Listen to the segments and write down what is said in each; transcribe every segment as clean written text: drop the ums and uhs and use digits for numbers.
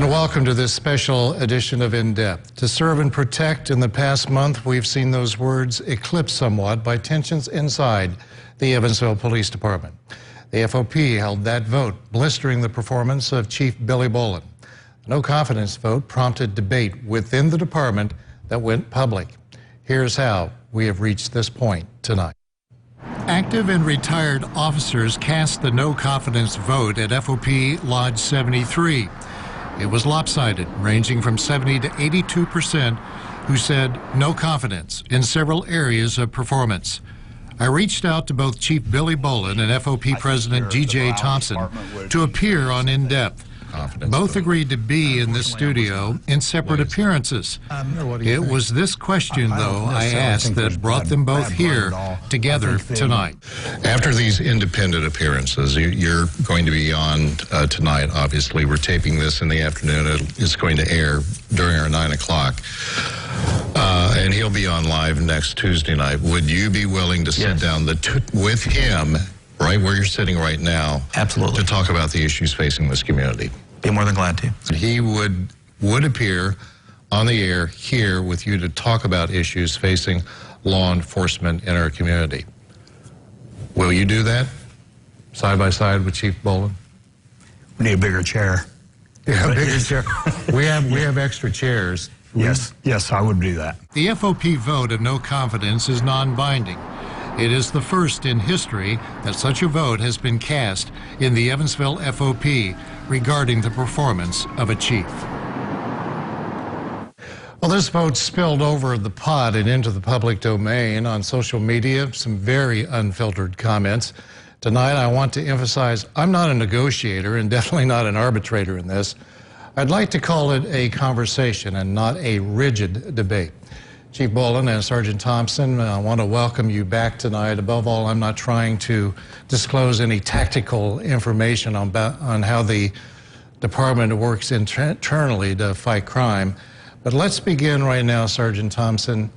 And welcome to this special edition of In-Depth. To serve and protect, in the past month, we've seen those words eclipsed somewhat by tensions inside the Evansville Police Department. The FOP held that vote, blistering the performance of Chief Billy Bolin. The no-confidence vote prompted debate within the department that went public. Here's how we have reached this point tonight. Active and retired officers cast the no-confidence vote at FOP Lodge 73. It was lopsided, ranging from 70 to 82% who said no confidence in several areas of performance. I reached out to both Chief Billy Bolin and FOP President G.J. Thompson to appear on In-Depth. Both agreed to be in this studio in separate appearances. It was this question, though, I asked that brought them both here together tonight. After these independent appearances, you're going to be on tonight, obviously. We're taping this in the afternoon. It's going to air during our 9 o'clock. And he'll be on live next Tuesday night. Would you be willing to sit down with him right where you're sitting right now? Absolutely. To talk about the issues facing this community? Be more than glad to. He would appear on the air here with you to talk about issues facing law enforcement in our community. Will you do that? Side by side with Chief Bolin? We need a bigger chair. Yeah, a bigger chair. We have extra chairs. Yes, I would do that. The FOP vote of no confidence is non-binding. It is the first in history that such a vote has been cast in the Evansville FOP regarding the performance of a chief. Well, this vote spilled over the pot and into the public domain on social media, some very unfiltered comments. Tonight, I want to emphasize I'm not a negotiator and definitely not an arbitrator in this. I'd like to call it a conversation and not a rigid debate. Chief Bolin and Sergeant Thompson, I want to welcome you back tonight. Above all, I'm not trying to disclose any tactical information on how the department works internally to fight crime. But let's begin right now, Sergeant Thompson.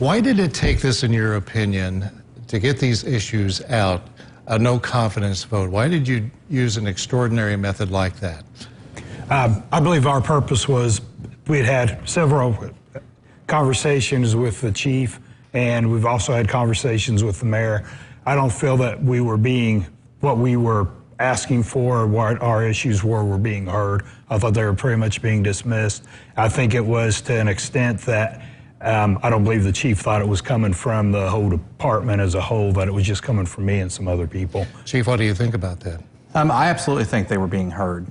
Why did it take this, in your opinion, to get these issues out, a no-confidence vote? Why did you use an extraordinary method like that? I believe our purpose was we had several conversations with the chief, and we've also had conversations with the mayor. I don't feel that we were being, what we were asking for, or what our issues were being heard. I thought they were pretty much being dismissed. I think it was to an extent that I don't believe the chief thought it was coming from the whole department as a whole, that it was just coming from me and some other people. Chief, what do you think about that? I absolutely think they were being heard.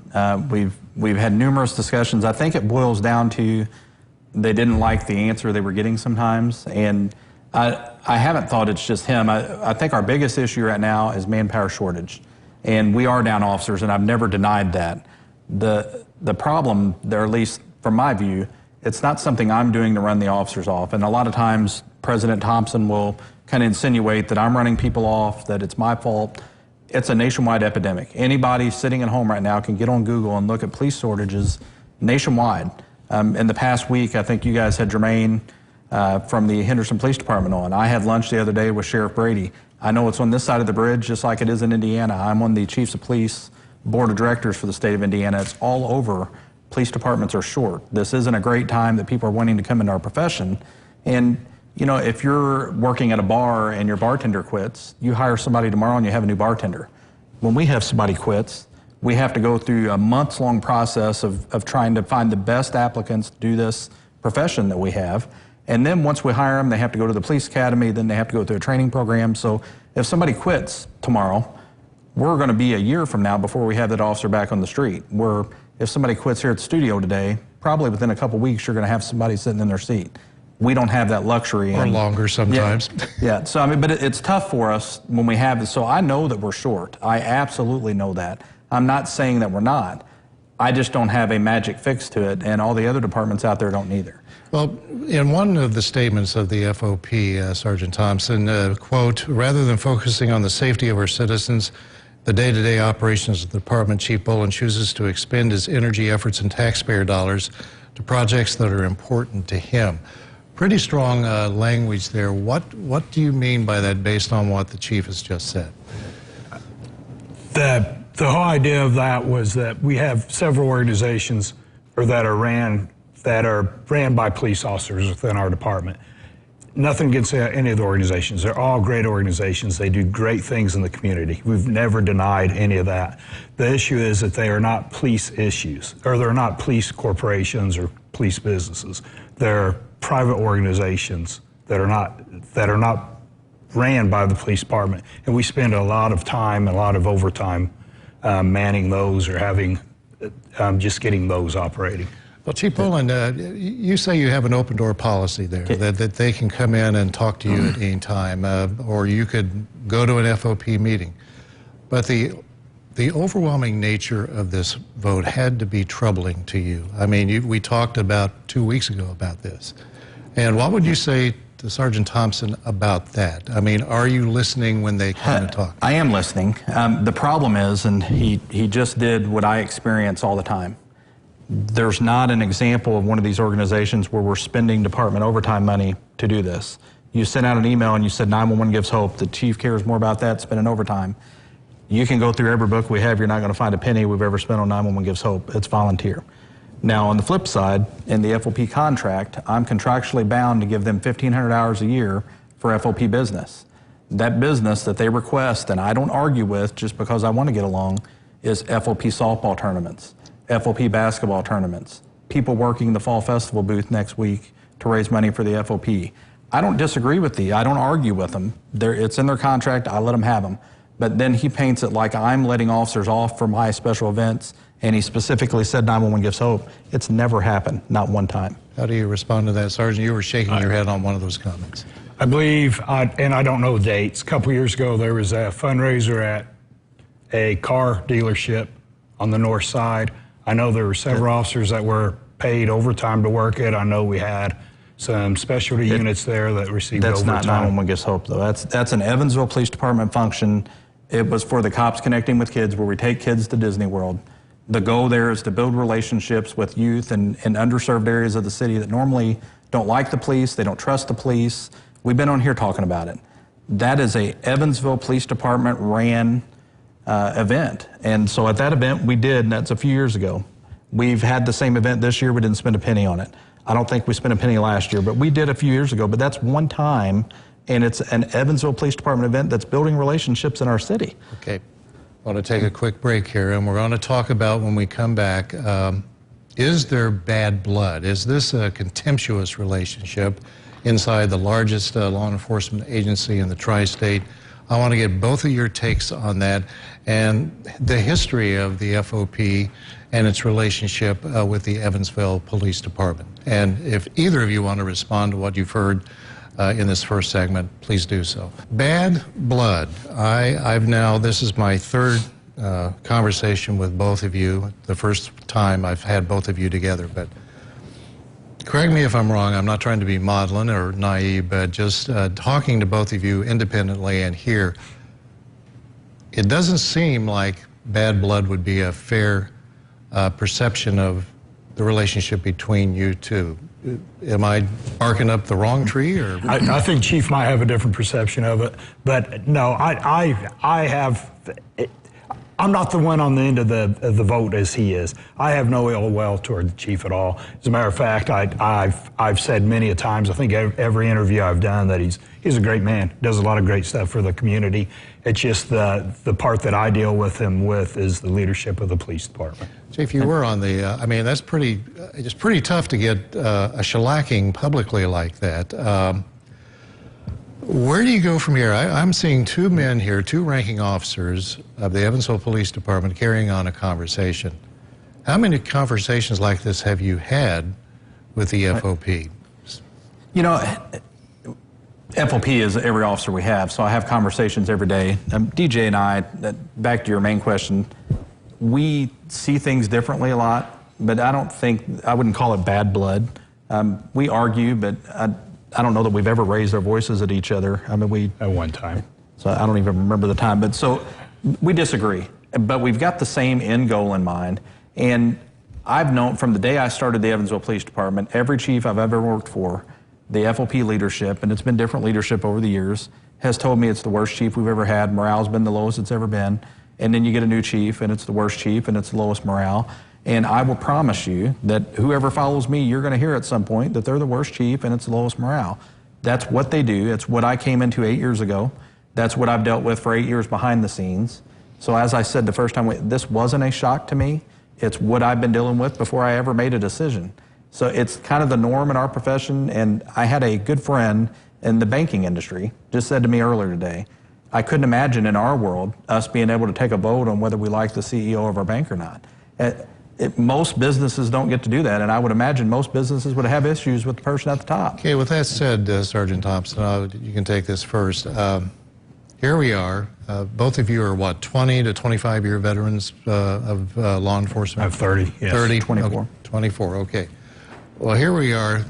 We've had numerous discussions. I think it boils down to they didn't like the answer they were getting sometimes, and I haven't thought it's just him. I think our biggest issue right now is manpower shortage, and we are down officers, and I've never denied that. The problem, or at least from my view, it's not something I'm doing to run the officers off, and a lot of times President Thompson will kind of insinuate that I'm running people off, that it's my fault. It's a nationwide epidemic. Anybody sitting at home right now can get on Google and look at police shortages nationwide. In the past week, I think you guys had Jermaine from the Henderson Police Department on. I had lunch the other day with Sheriff Brady. I know it's on this side of the bridge, just like it is in Indiana. I'm on the Chiefs of Police Board of Directors for the state of Indiana. It's all over. Police departments are short. This isn't a great time that people are wanting to come into our profession. And, you know, if you're working at a bar and your bartender quits, you hire somebody tomorrow and you have a new bartender. When we have somebody quits, we have to go through a months-long process of trying to find the best applicants to do this profession that we have. And then once we hire them, they have to go to the police academy, then they have to go through a training program. So if somebody quits tomorrow, we're going to be a year from now before we have that officer back on the street. If somebody quits here at the studio today, probably within a couple weeks, you're going to have somebody sitting in their seat. We don't have that luxury. Or longer sometimes. Yeah, so I mean, but it's tough for us when we have this. So I know that we're short. I absolutely know that. I'm not saying that we're not. I just don't have a magic fix to it, and all the other departments out there don't either. Well, in one of the statements of the FOP, Sergeant Thompson, quote, rather than focusing on the safety of our citizens, the day-to-day operations of the department, Chief Bolin chooses to expend his energy, efforts, and taxpayer dollars to projects that are important to him. Pretty strong language there. What do you mean by that based on what the chief has just said? The whole idea of that was that we have several organizations or that are ran by police officers within our department. Nothing against any of the organizations. They're all great organizations. They do great things in the community. We've never denied any of that. The issue is that they are not police issues, or they're not police corporations or police businesses. They're private organizations that are not ran by the police department. And we spend a lot of time and a lot of overtime manning those, or having just getting those operating. Well, Chief Boland, you say you have an open door policy there, that they can come in and talk to you at any time, or you could go to an FOP meeting. But the overwhelming nature of this vote had to be troubling to you. I mean, we talked about 2 weeks ago about this. And what would you say to Sergeant Thompson about that? I mean, are you listening when they come and talk? I am listening. The problem is, and he just did what I experience all the time. There's not an example of one of these organizations where we're spending department overtime money to do this. You sent out an email and you said 911 gives hope. The chief cares more about that, spending overtime. You can go through every book we have. You're not going to find a penny we've ever spent on 911 gives hope. It's volunteer. Now, on the flip side, in the FOP contract, I'm contractually bound to give them 1,500 hours a year for FOP business. That business that they request, and I don't argue with just because I want to get along, is FOP softball tournaments, FOP basketball tournaments, people working the fall festival booth next week to raise money for the FOP. I don't disagree with I don't argue with them. It's in their contract, I let them have them. But then he paints it like I'm letting officers off for my special events, and he specifically said 911 gives hope. It's never happened, not one time. How do you respond to that, Sergeant? You were shaking your head on one of those comments. I believe, and I don't know the dates, a couple years ago there was a fundraiser at a car dealership on the north side. I know there were several officers that were paid overtime to work it. I know we had some specialty units there that received overtime. That's not 911 gives hope, though. That's an Evansville Police Department function. It was for the cops connecting with kids, where we take kids to Disney World. The goal there is to build relationships with youth in underserved areas of the city that normally don't like the police, they don't trust the police. We've been on here talking about it. That is a Evansville Police Department ran event. And so at that event we did, and that's a few years ago. We've had the same event this year. We didn't spend a penny on it. I don't think we spent a penny last year, but we did a few years ago. But that's one time, and it's an Evansville Police Department event that's building relationships in our city. Okay. I want to take a quick break here, and we're going to talk about, when we come back, is there bad blood? Is this a contemptuous relationship inside the largest law enforcement agency in the tri-state? I want to get both of your takes on that and the history of the FOP and its relationship with the Evansville Police Department. And if either of you want to respond to what you've heard in this first segment, please do so. Bad blood. This is my third conversation with both of you. The first time I've had both of you together, but correct me if I'm wrong. I'm not trying to be maudlin or naive, but just talking to both of you independently and here, it doesn't seem like bad blood would be a fair perception of the relationship between you two. Am I barking up the wrong tree? Or I think Chief might have a different perception of it, but no, I have. I'm not the one on the end of the vote as he is. I have no ill will toward the chief at all. As a matter of fact, I've said many a times, I think every interview I've done, that he's a great man, does a lot of great stuff for the community. It's just the part that I deal with him with is the leadership of the police department. Chief, you were on the, I mean, it's pretty tough to get a shellacking publicly like that. Where do you go from here? I'm seeing two men here, two ranking officers of the Evansville Police Department carrying on a conversation. How many conversations like this have you had with the FOP? You know, FOP is every officer we have, so I have conversations every day. DJ and I, back to your main question, we see things differently a lot, but I wouldn't call it bad blood. We argue, but I don't know that we've ever raised our voices at each other. I mean, at one time. So I don't even remember the time. But so we disagree, but we've got the same end goal in mind. And I've known from the day I started the Evansville Police Department, every chief I've ever worked for, the FOP leadership, and it's been different leadership over the years, has told me it's the worst chief we've ever had. Morale's been the lowest it's ever been. And then you get a new chief, and it's the worst chief, and it's the lowest morale. And I will promise you that whoever follows me, you're going to hear at some point that they're the worst chief and it's the lowest morale. That's what they do. It's what I came into 8 years ago. That's what I've dealt with for 8 years behind the scenes. So as I said the first time, this wasn't a shock to me. It's what I've been dealing with before I ever made a decision. So it's kind of the norm in our profession. And I had a good friend in the banking industry just said to me earlier today, I couldn't imagine in our world us being able to take a vote on whether we like the CEO of our bank or not. Most businesses don't get to do that, and I would imagine most businesses would have issues with the person at the top. Okay, with that said, Sergeant Thompson, you can take this first. Here we are. Both of you are, what, 20 to 25-year veterans of law enforcement? I have 30, yes. 30? 24. Okay, 24, okay. Well, here we are,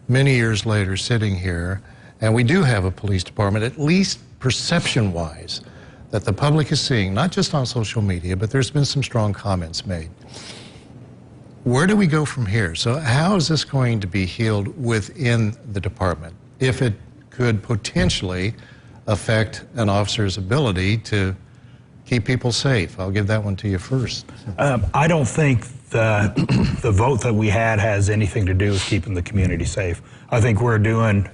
many years later, sitting here, and we do have a police department, at least perception-wise, that the public is seeing, not just on social media, but there's been some strong comments made. Where do we go from here? So how is this going to be healed within the department if it could potentially affect an officer's ability to keep people safe? I'll give that one to you first. I don't think the vote that we had has anything to do with keeping the community safe. I think we're doing,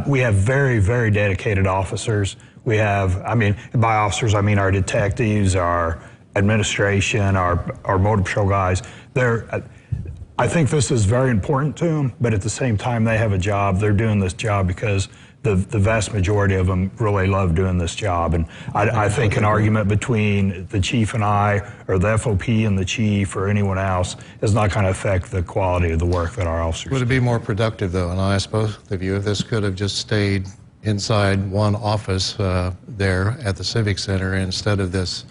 we have very, very dedicated officers. We have, I mean, by officers, I mean our detectives, our administration, our motor patrol guys. I think this is very important to them, but at the same time, they have a job. They're doing this job because the vast majority of them really love doing this job. And I think an argument between the chief and I, or the FOP and the chief, or anyone else, is not going to affect the quality of the work that our officers do. Would it be more productive, though, and I ask both of you, if this could have just stayed inside one office there at the Civic Center instead of this?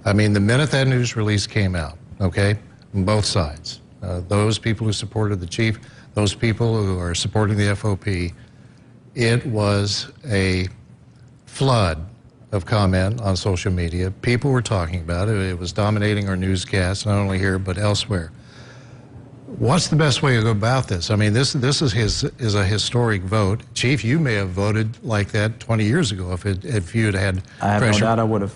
I mean, the minute that news release came out, okay, on both sides, those people who supported the chief, those people who are supporting the FOP, it was a flood of comment on social media. People were talking about it. It was dominating our newscasts, not only here but elsewhere. What's the best way to go about this? I mean, this is a historic vote. Chief, you may have voted like that 20 years ago if you had had I have pressure. no doubt I would have.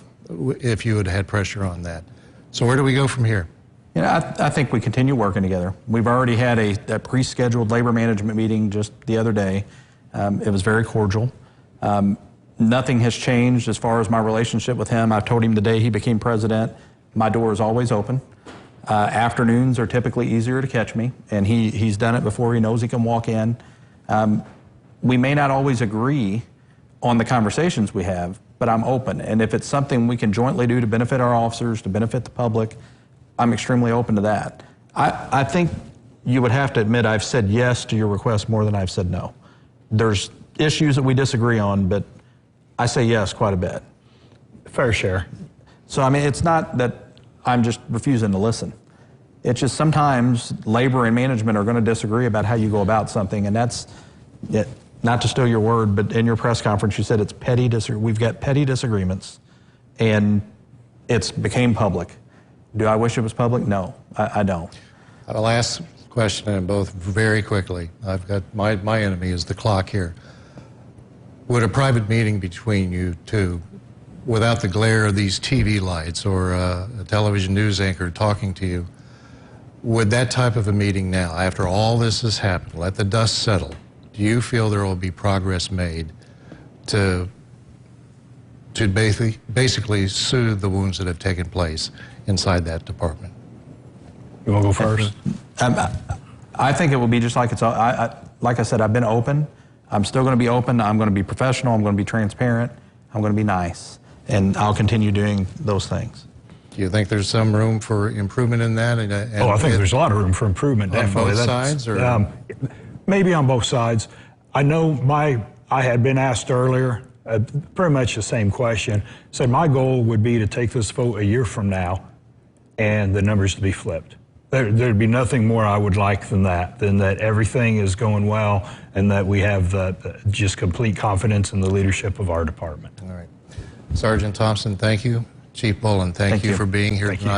If you had had pressure on that. So where do we go from here? You know, I think we continue working together. We've already had a pre-scheduled labor management meeting just the other day. It was very cordial. Nothing has changed as far as my relationship with him. I told him the day he became president, my door is always open. Afternoons are typically easier to catch me, and he's done it before. He knows he can walk in. We may not always agree on the conversations we have, but I'm open. And if it's something we can jointly do to benefit our officers, to benefit the public, I'm extremely open to that. I think you would have to admit I've said yes to your request more than I've said no. There's issues that we disagree on, but I say yes quite a bit. Fair share. So, I mean, it's not that I'm just refusing to listen. It's just sometimes labor and management are going to disagree about how you go about something, and that's it. Not to steal your word, but in your press conference you said it's petty. We've got petty disagreements, and it's became public. Do I wish it was public? No, I don't. The last question, and both very quickly. I've got my enemy is the clock here. Would a private meeting between you two, without the glare of these TV lights or a television news anchor talking to you, would that type of a meeting now, after all this has happened, let the dust settle, do you feel there will be progress made to basically soothe the wounds that have taken place inside that department? You want to go first? I think it will be just like it's. Like I said, I've been open. I'm still going to be open. I'm going to be professional. I'm going to be transparent. I'm going to be nice, and I'll continue doing those things. Do you think there's some room for improvement in that? I think there's a lot of room for improvement, definitely. On both sides? Or? Maybe on both sides. I know I had been asked earlier, pretty much the same question. Said my goal would be to take this vote a year from now and the numbers to be flipped. There'd be nothing more I would like than that everything is going well and that we have just complete confidence in the leadership of our department. All right. Sergeant Thompson, thank you. Chief Bolin, thank you for being here tonight.